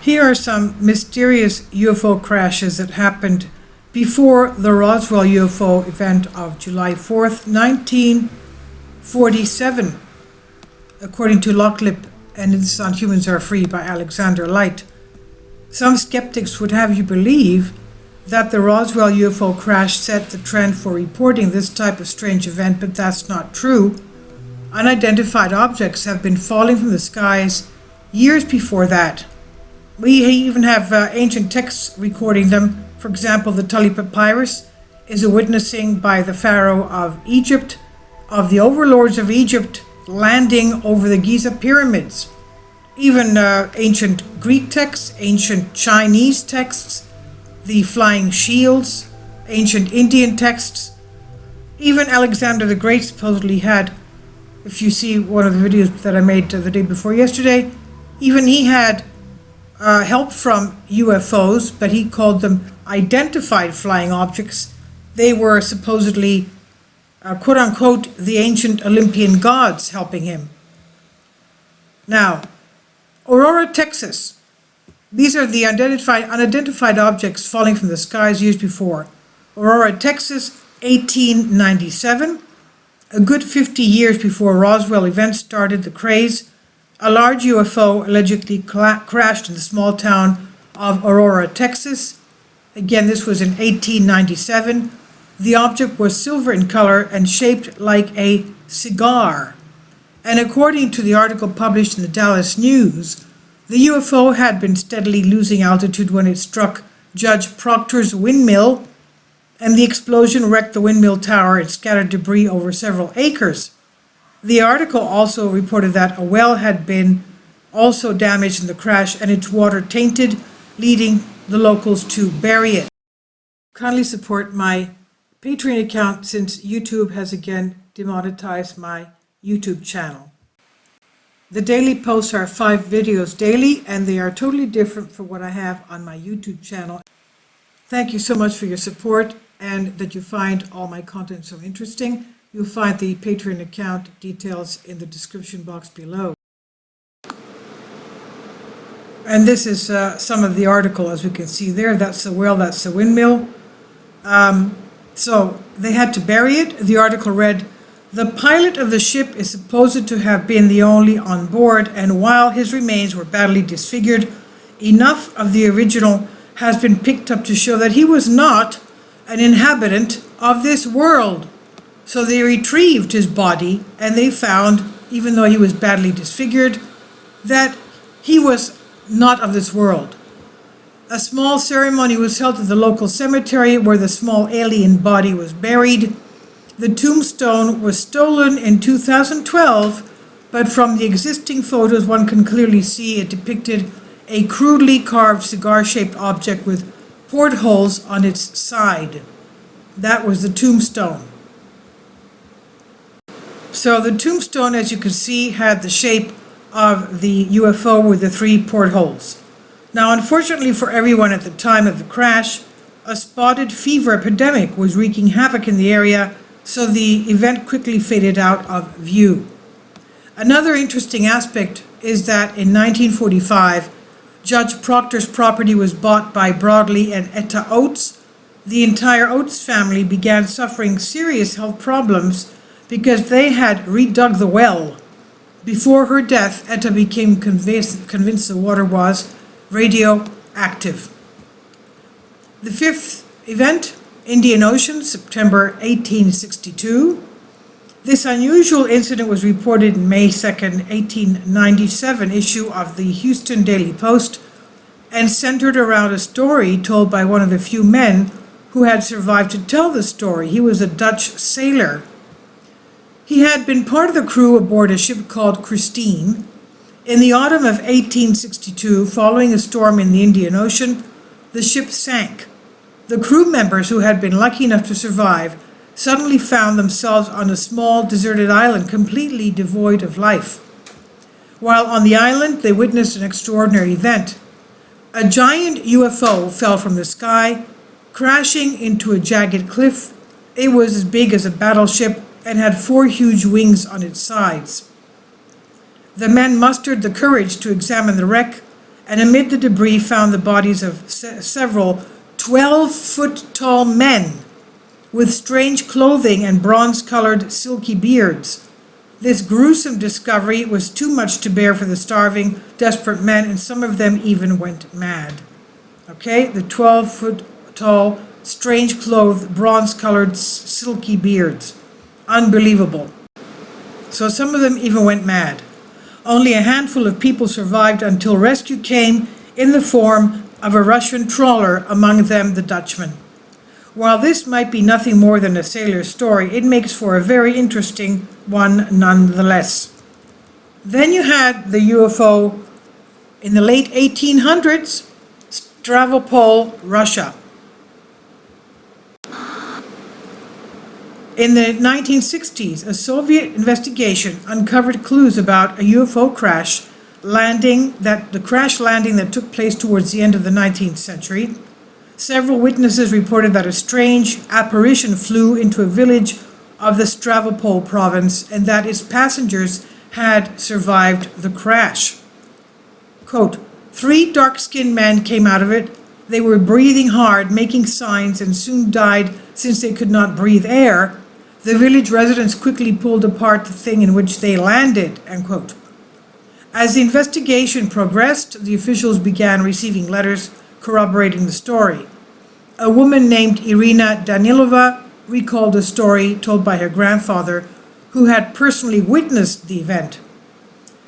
Here are some mysterious UFO crashes that happened before the Roswell UFO event of July 4th, 1947, according to Locklip, and this is on Humans Are Free by Alexander Light. Some skeptics would have you believe that the Roswell UFO crash set the trend for reporting this type of strange event, but that's not true. Unidentified objects have been falling from the skies years before that. We even have ancient texts recording them. For example, the Tully Papyrus is a witnessing by the Pharaoh of Egypt of the overlords of Egypt landing over the Giza pyramids. Even ancient Greek texts, ancient Chinese texts, the flying shields, ancient Indian texts. Even Alexander the Great supposedly had, if you see one of the videos that I made the day before yesterday, even he had help from UFOs, but he called them identified flying objects. They were supposedly, quote unquote, the ancient Olympian gods helping him. Now, Aurora, Texas. These are the unidentified objects falling from the skies years before. Aurora, Texas, 1897. A good 50 years before Roswell events started the craze, a large UFO allegedly crashed in the small town of Aurora, Texas. Again, this was in 1897. The object was silver in color and shaped like a cigar. And according to the article published in the Dallas News, the UFO had been steadily losing altitude when it struck Judge Proctor's windmill, and the explosion wrecked the windmill tower and scattered debris over several acres. The article also reported that a well had been also damaged in the crash and its water tainted, leading the locals to bury it. Kindly support my Patreon account since YouTube has again demonetized my YouTube channel. The daily posts are 5 videos daily, and they are totally different from what I have on my YouTube channel. Thank you so much for your support and that you find all my content so interesting. You'll find the Patreon account details in the description box below. And this is some of the article, as we can see there. That's the well, that's the windmill. So they had to bury it. The article read, "The pilot of the ship is supposed to have been the only on board, and while his remains were badly disfigured, enough of the original has been picked up to show that he was not an inhabitant of this world." So they retrieved his body, and they found, even though he was badly disfigured, that he was not of this world. A small ceremony was held at the local cemetery where the small alien body was buried. The tombstone was stolen in 2012, but from the existing photos one can clearly see it depicted a crudely carved cigar-shaped object with portholes on its side. That was the tombstone. So the tombstone, as you can see, had the shape of the UFO with the 3 portholes. Now, unfortunately for everyone at the time of the crash, a spotted fever epidemic was wreaking havoc in the area, so the event quickly faded out of view. Another interesting aspect is that in 1945, Judge Proctor's property was bought by Broadley and Etta Oates. The entire Oates family began suffering serious health problems because they had redug the well. Before her death, Etta became convinced the water was radioactive. The 5th event, Indian Ocean, September 1862. This unusual incident was reported in May 2nd, 1897 issue of the Houston Daily Post and centered around a story told by one of the few men who had survived to tell the story. He was a Dutch sailor. He had been part of the crew aboard a ship called Christine. In the autumn of 1862, following a storm in the Indian Ocean, the ship sank. The crew members who had been lucky enough to survive suddenly found themselves on a small deserted island completely devoid of life. While on the island, they witnessed an extraordinary event. A giant UFO fell from the sky, crashing into a jagged cliff. It was as big as a battleship and had 4 huge wings on its sides. The men mustered the courage to examine the wreck, and amid the debris found the bodies of several 12-foot-tall men with strange clothing and bronze-colored silky beards. This gruesome discovery was too much to bear for the starving, desperate men, and some of them even went mad. Okay, the 12-foot-tall, strange-clothed, bronze-colored, silky beards. Unbelievable. So some of them even went mad. Only a handful of people survived until rescue came in the form of a Russian trawler, among them the Dutchman. While this might be nothing more than a sailor's story, it makes for a very interesting one nonetheless. Then you had the UFO in the late 1800s, Stavropol, Russia. In the 1960s, a Soviet investigation uncovered clues about a UFO crash landing that took place towards the end of the 19th century. Several witnesses reported that a strange apparition flew into a village of the Stavropol province and that its passengers had survived the crash. Quote, 3 dark-skinned men came out of it. They were breathing hard, making signs, and soon died since they could not breathe air. The village residents quickly pulled apart the thing in which they landed, end quote. As the investigation progressed, the officials began receiving letters corroborating the story. A woman named Irina Danilova recalled a story told by her grandfather, who had personally witnessed the event.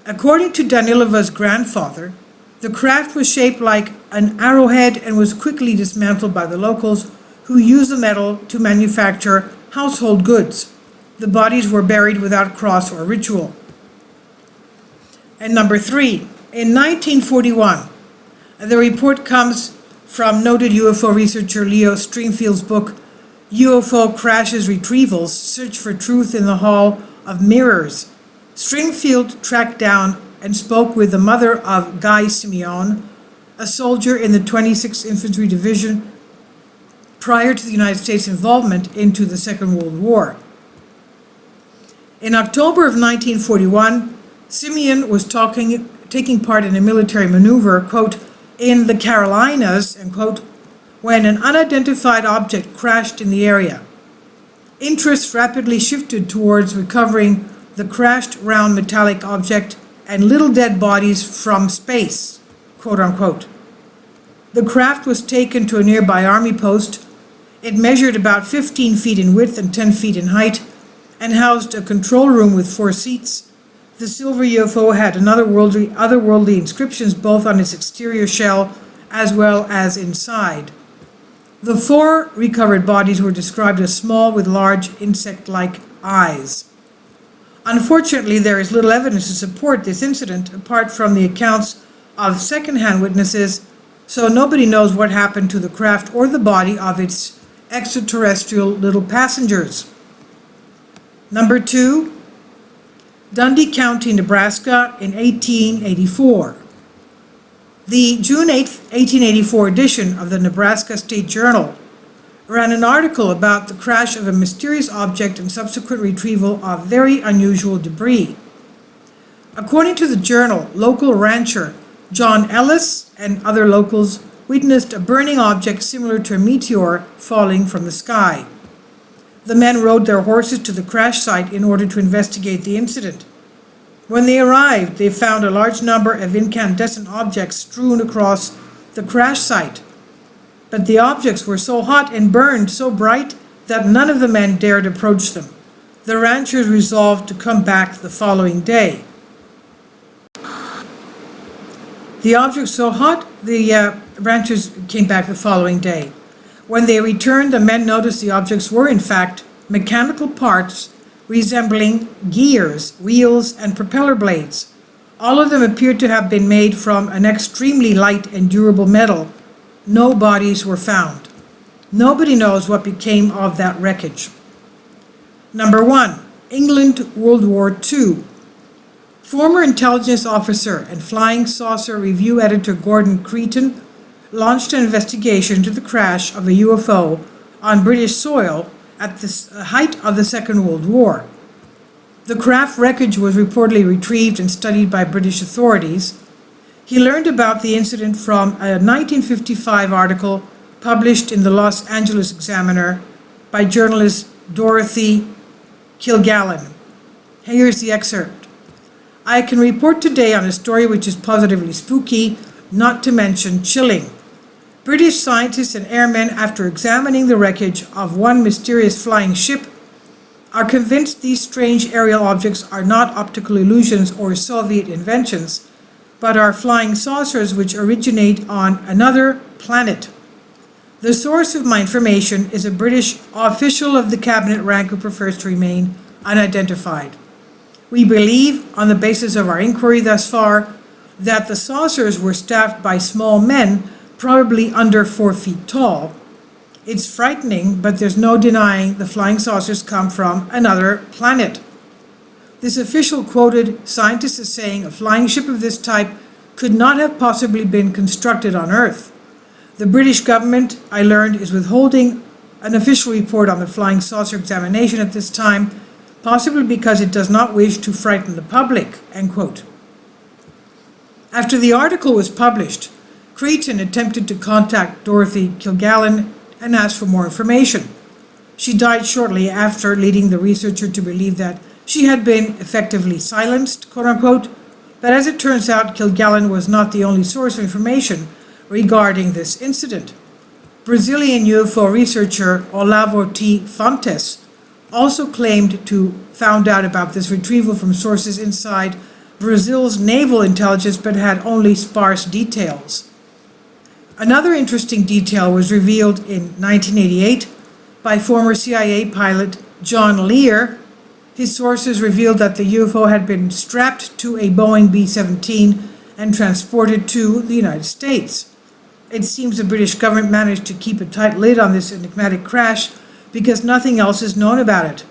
According to Danilova's grandfather, the craft was shaped like an arrowhead and was quickly dismantled by the locals, who used the metal to manufacture household goods. The bodies were buried without cross or ritual. And number 3, in 1941, the report comes from noted UFO researcher Leo Stringfield's book, UFO Crashes Retrievals, Search for Truth in the Hall of Mirrors. Stringfield tracked down and spoke with the mother of Guy Simeon, a soldier in the 26th Infantry Division prior to the United States involvement into the Second World War. In October of 1941, Simeon was taking part in a military maneuver, quote, in the Carolinas, end quote, when an unidentified object crashed in the area. Interest rapidly shifted towards recovering the crashed round metallic object and little dead bodies from space, quote unquote. The craft was taken to a nearby army post. It measured about 15 feet in width and 10 feet in height and housed a control room with 4 seats. The silver UFO had otherworldly inscriptions both on its exterior shell as well as inside. The 4 recovered bodies were described as small with large insect-like eyes. Unfortunately, there is little evidence to support this incident apart from the accounts of second-hand witnesses, so nobody knows what happened to the craft or the body of its extraterrestrial little passengers. Number 2, Dundee County, Nebraska in 1884. The June 8, 1884 edition of the Nebraska State Journal ran an article about the crash of a mysterious object and subsequent retrieval of very unusual debris. According to the journal, local rancher John Ellis and other locals witnessed a burning object similar to a meteor falling from the sky. The men rode their horses to the crash site in order to investigate the incident. When they arrived, they found a large number of incandescent objects strewn across the crash site. But the objects were so hot and burned so bright that none of the men dared approach them. The ranchers resolved to come back the following day. The objects so hot, the ranchers came back the following day. When they returned, the men noticed the objects were in fact mechanical parts resembling gears, wheels, and propeller blades. All of them appeared to have been made from an extremely light and durable metal. No bodies were found. Nobody knows what became of that wreckage. Number 1, England, World War II. Former intelligence officer and flying saucer review editor Gordon Cretan launched an investigation into the crash of a UFO on British soil at the height of the Second World War. The craft wreckage was reportedly retrieved and studied by British authorities. He learned about the incident from a 1955 article published in the Los Angeles Examiner by journalist Dorothy Kilgallen. Here's the excerpt. "I can report today on a story which is positively spooky, not to mention chilling. British scientists and airmen, after examining the wreckage of one mysterious flying ship, are convinced these strange aerial objects are not optical illusions or Soviet inventions, but are flying saucers which originate on another planet. The source of my information is a British official of the cabinet rank who prefers to remain unidentified. We believe, on the basis of our inquiry thus far, that the saucers were staffed by small men, probably under 4 feet tall. It's frightening, but there's no denying the flying saucers come from another planet." This official quoted scientists as saying a flying ship of this type could not have possibly been constructed on Earth. The British government, I learned, is withholding an official report on the flying saucer examination at this time, possibly because it does not wish to frighten the public, end quote. After the article was published, Cretan attempted to contact Dorothy Kilgallen and asked for more information. She died shortly after, leading the researcher to believe that she had been effectively silenced, quote unquote, but as it turns out, Kilgallen was not the only source of information regarding this incident. Brazilian UFO researcher Olavo T. Fontes also claimed to found out about this retrieval from sources inside Brazil's naval intelligence, but had only sparse details. Another interesting detail was revealed in 1988 by former CIA pilot John Lear. His sources revealed that the UFO had been strapped to a Boeing B-17 and transported to the United States. It seems the British government managed to keep a tight lid on this enigmatic crash because nothing else is known about it.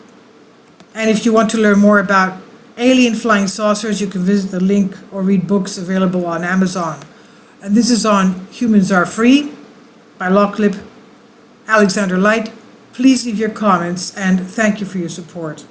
And if you want to learn more about alien flying saucers, you can visit the link or read books available on Amazon. And this is on Humans Are Free by Locklip, Alexander Light. Please leave your comments and thank you for your support.